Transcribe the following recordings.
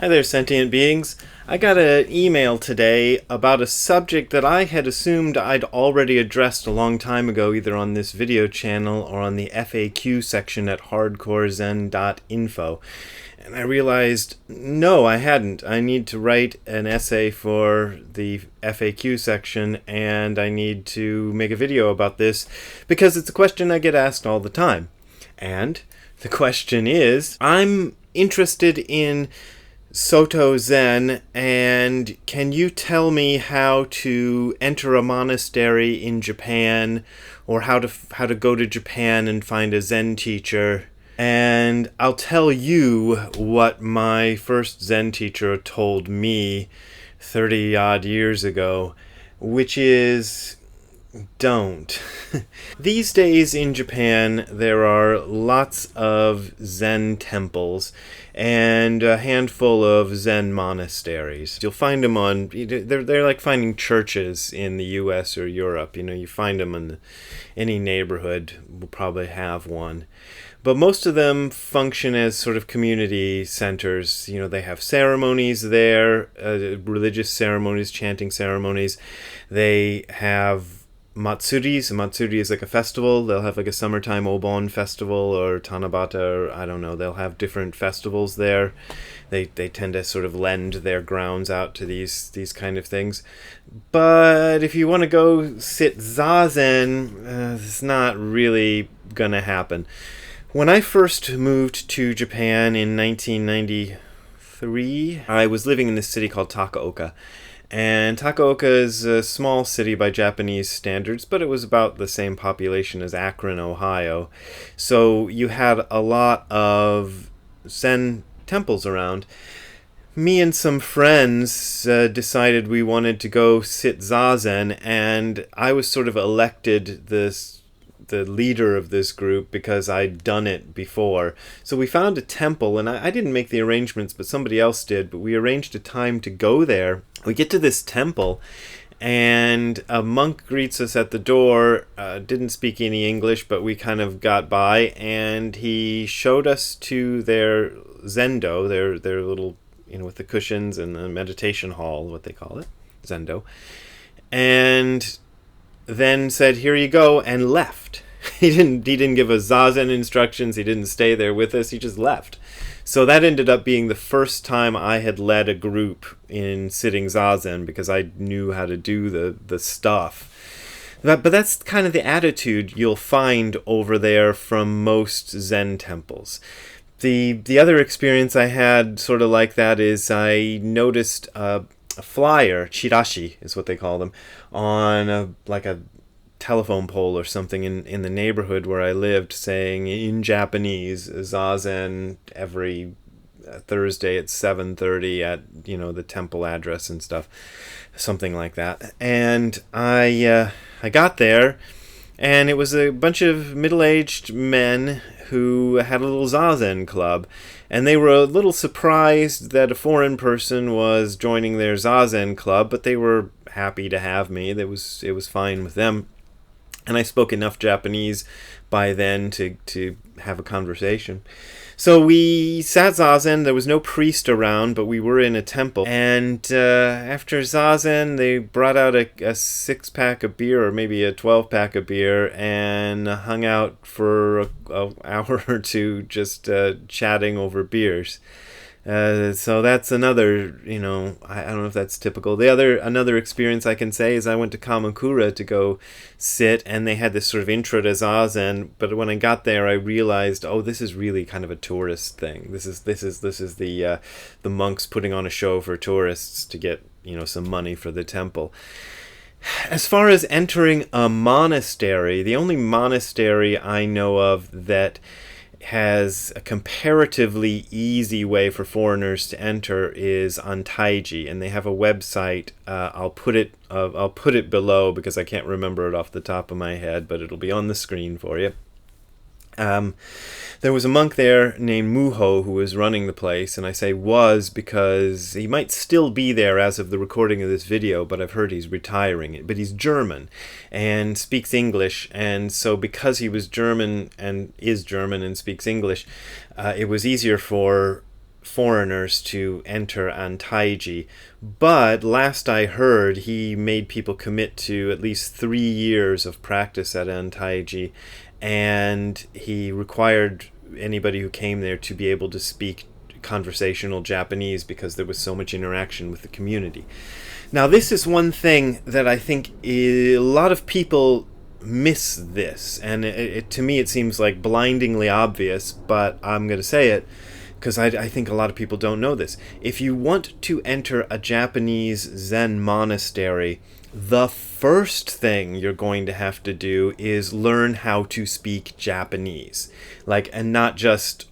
Hi there, sentient beings. I got an email today about a subject that I had assumed I'd already addressed a long time ago, either on this video channel or on the FAQ section at hardcorezen.info. And I realized, no, I hadn't. I need to write an essay for the FAQ section, and I need to make a video about this because it's a question I get asked all the time. And the question is, I'm interested in Soto Zen, and can you tell me how to enter a monastery in Japan, or how to go to Japan and find a Zen teacher? And I'll tell you what my first Zen teacher told me 30 odd years ago, which is don't. These days in Japan, there are lots of Zen temples and a handful of Zen monasteries. You'll find them on, they're like finding churches in the US or Europe. You find them in any neighborhood will probably have one. But most of them function as sort of community centers. They have ceremonies there, religious ceremonies, chanting ceremonies. They have matsuris. A matsuri is like a festival. They'll have like a summertime Obon festival or Tanabata, or I don't know. They'll have different festivals there. They tend to sort of lend their grounds out to these kind of things. But if you want to go sit zazen, it's not really gonna happen. When I first moved to Japan in 1993, I was living in this city called Takaoka. And Takaoka is a small city by Japanese standards, but it was about the same population as Akron, Ohio. So you had a lot of Zen temples around. Me and some friends decided we wanted to go sit zazen, and I was sort of elected the leader of this group because I'd done it before. So we found a temple, and I didn't make the arrangements, but somebody else did. But we arranged a time to go there. We get to this temple, and a monk greets us at the door. Didn't speak any English, but we kind of got by, and he showed us to their zendo, their little, with the cushions and the meditation hall, what they call it, zendo, and then said, "Here you go," and left. He didn't give us zazen instructions. He didn't stay there with us. He just left. So that ended up being the first time I had led a group in sitting zazen, because I knew how to do the stuff. But that's kind of the attitude you'll find over there from most Zen temples. The other experience I had sort of like that is I noticed a flyer, chirashi is what they call them, on a telephone pole or something in the neighborhood where I lived, saying in Japanese, zazen every Thursday at 7:30 at the temple address and stuff, something like that. And I got there, and it was a bunch of middle-aged men who had a little zazen club, and they were a little surprised that a foreign person was joining their zazen club, but they were happy to have me. It was fine with them. And I spoke enough Japanese by then to have a conversation. So we sat zazen. There was no priest around, but we were in a temple. And after zazen, they brought out a 6-pack of beer, or maybe a 12-pack of beer, and hung out for an hour or two just chatting over beers. So that's another, I don't know if that's typical. Another experience I can say is I went to Kamakura to go sit, and they had this sort of intro to zazen. But when I got there, I realized, this is really kind of a tourist thing. This is the monks putting on a show for tourists to get some money for the temple. As far as entering a monastery, the only monastery I know of that has a comparatively easy way for foreigners to enter is on Taiji, and they have a website. I'll put it below because I can't remember it off the top of my head, but it'll be on the screen for you. There was a monk there named Muho who was running the place, and I say was because he might still be there as of the recording of this video, but I've heard he's retiring. But he's German and speaks English, and so because he was German and is German and speaks English, it was easier for foreigners to enter Antaiji. But last I heard, he made people commit to at least 3 years of practice at Antaiji, and he required anybody who came there to be able to speak conversational Japanese because there was so much interaction with the community. Now, this is one thing that I think a lot of people miss this, and to me it seems like blindingly obvious, but I'm going to say it because I think a lot of people don't know this. If you want to enter a Japanese Zen monastery, the first thing you're going to have to do is learn how to speak Japanese. And not just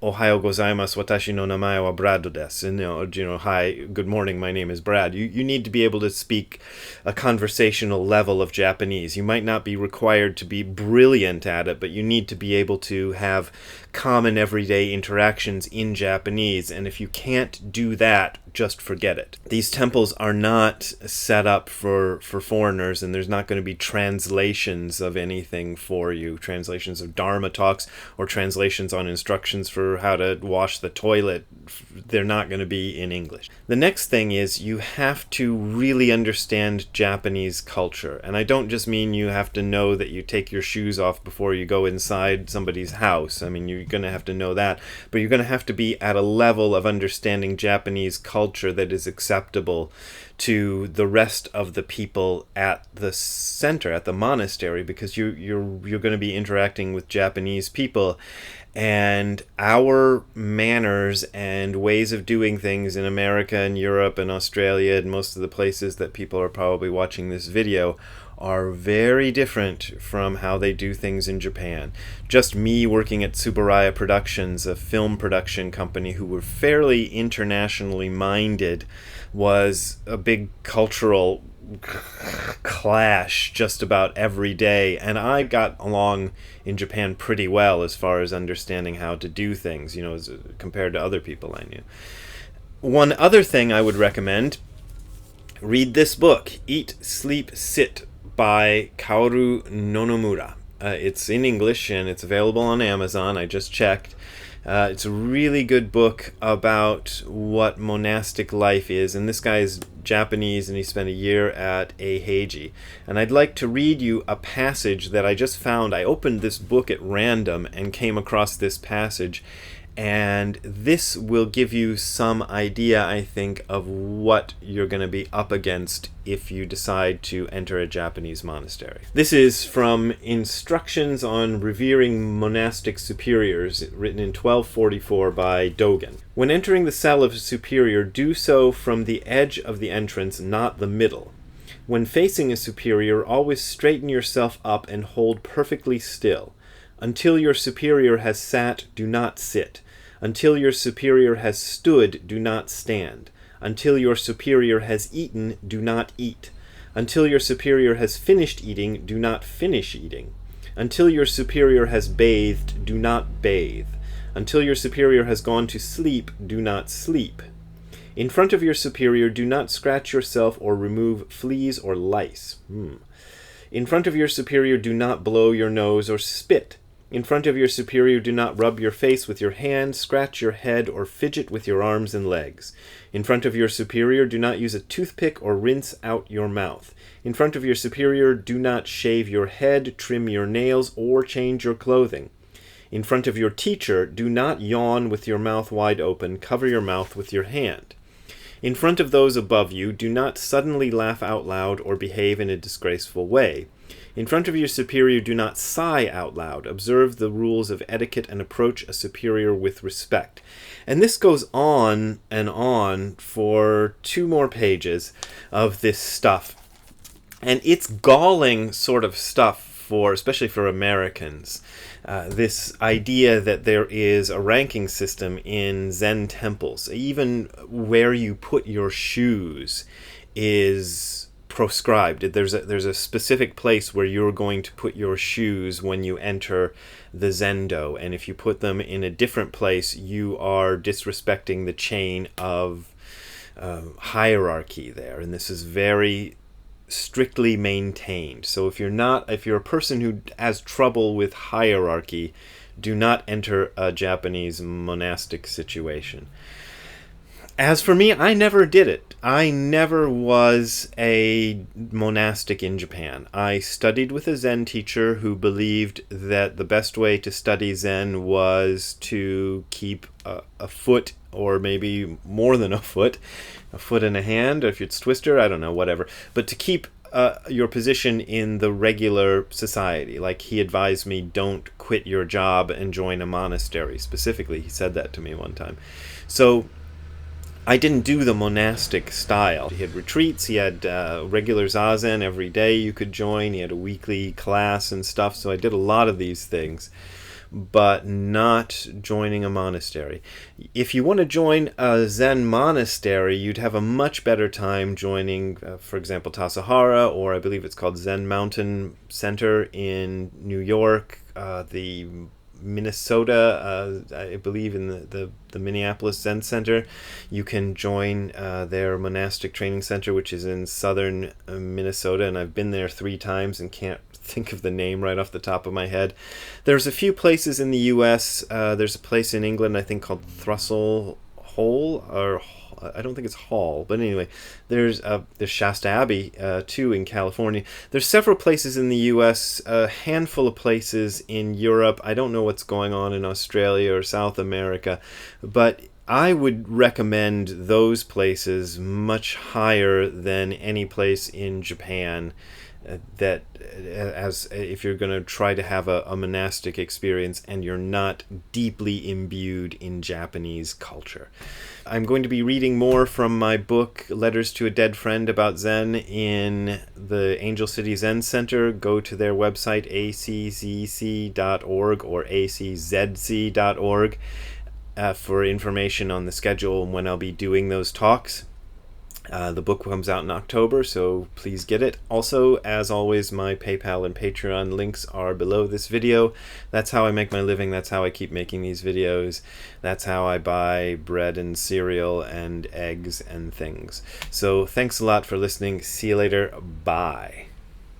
Ohayo gozaimasu, watashi no namae wa Brad desu. And, hi, good morning, my name is Brad. You need to be able to speak a conversational level of Japanese. You might not be required to be brilliant at it, but you need to be able to have common everyday interactions in Japanese. And if you can't do that, just forget it. These temples are not set up for foreigners, and there's not going to be translations of anything for you, translations of Dharma talks or translations on instructions for how to wash the toilet. They're not going to be in English. The next thing is you have to really understand Japanese culture. And I don't just mean you have to know that you take your shoes off before you go inside somebody's house. I mean, you're going to have to know that, but you're going to have to be at a level of understanding Japanese culture that is acceptable to the rest of the people at the center, at the monastery, because you're going to be interacting with Japanese people, and our manners and ways of doing things in America and Europe and Australia and most of the places that people are probably watching this video are very different from how they do things in Japan. Just me working at Tsuburaya Productions, a film production company who were fairly internationally minded, was a big cultural clash just about every day, and I got along in Japan pretty well as far as understanding how to do things, as compared to other people I knew. One other thing I would recommend: read this book, Eat, Sleep, Sit by Kaoru Nonomura. It's in English and it's available on Amazon. I just checked. It's a really good book about what monastic life is, and this guy is Japanese and he spent a year at Eiheiji. And I'd like to read you a passage that I just found. I opened this book at random and came across this passage, and this will give you some idea, I think, of what you're going to be up against if you decide to enter a Japanese monastery. This is from Instructions on Revering Monastic Superiors, written in 1244 by Dogen. When entering the cell of a superior, do so from the edge of the entrance, not the middle. When facing a superior, always straighten yourself up and hold perfectly still. Until your superior has sat, do not sit. Until your superior has stood, do not stand. Until your superior has eaten, do not eat. Until your superior has finished eating, do not finish eating. Until your superior has bathed, do not bathe. Until your superior has gone to sleep, do not sleep. In front of your superior, do not scratch yourself or remove fleas or lice. In front of your superior, do not blow your nose or spit. In front of your superior, do not rub your face with your hand, scratch your head, or fidget with your arms and legs. In front of your superior, do not use a toothpick or rinse out your mouth. In front of your superior, do not shave your head, trim your nails, or change your clothing. In front of your teacher, do not yawn with your mouth wide open, cover your mouth with your hand. In front of those above you, do not suddenly laugh out loud or behave in a disgraceful way. In front of your superior, do not sigh out loud. Observe the rules of etiquette and approach a superior with respect. And this goes on and on for 2 more pages of this stuff. And it's galling sort of stuff especially for Americans. This idea that there is a ranking system in Zen temples. Even where you put your shoes is proscribed. There's a specific place where you're going to put your shoes when you enter the Zendo, and if you put them in a different place, you are disrespecting the chain of hierarchy there, and this is very strictly maintained. So if you're a person who has trouble with hierarchy, do not enter a Japanese monastic situation. As for me, I never did it. I never was a monastic in Japan. I studied with a Zen teacher who believed that the best way to study Zen was to keep a foot, or maybe more than a foot and a hand, or if it's twister, I don't know, whatever. But to keep your position in the regular society. Like, he advised me, don't quit your job and join a monastery. Specifically, he said that to me one time. So I didn't do the monastic style. He had retreats, he had regular zazen every day you could join, he had a weekly class and stuff, so I did a lot of these things, but not joining a monastery. If you want to join a Zen monastery, you'd have a much better time joining, for example, Tassajara, or I believe it's called Zen Mountain Center in New York, the Minnesota, I believe in the Minneapolis Zen Center. You can join their monastic training center, which is in southern Minnesota, and I've been there 3 times and can't think of the name right off the top of my head. There's a few places in the U.S. There's a place in England, I think, called Thrussell Hole, or I don't think it's Hall, but anyway, there's Shasta Abbey too in California. There's several places in the U.S., a handful of places in Europe. I don't know what's going on in Australia or South America, but I would recommend those places much higher than any place in Japan. That as if you're going to try to have a monastic experience and you're not deeply imbued in Japanese culture. I'm going to be reading more from my book, Letters to a Dead Friend, about Zen in the Angel City Zen Center. Go to their website, aczc.org or aczc.org, for information on the schedule and when I'll be doing those talks. The book comes out in October, so please get it. Also, as always, my PayPal and Patreon links are below this video. That's how I make my living. That's how I keep making these videos. That's how I buy bread and cereal and eggs and things. So thanks a lot for listening. See you later. Bye.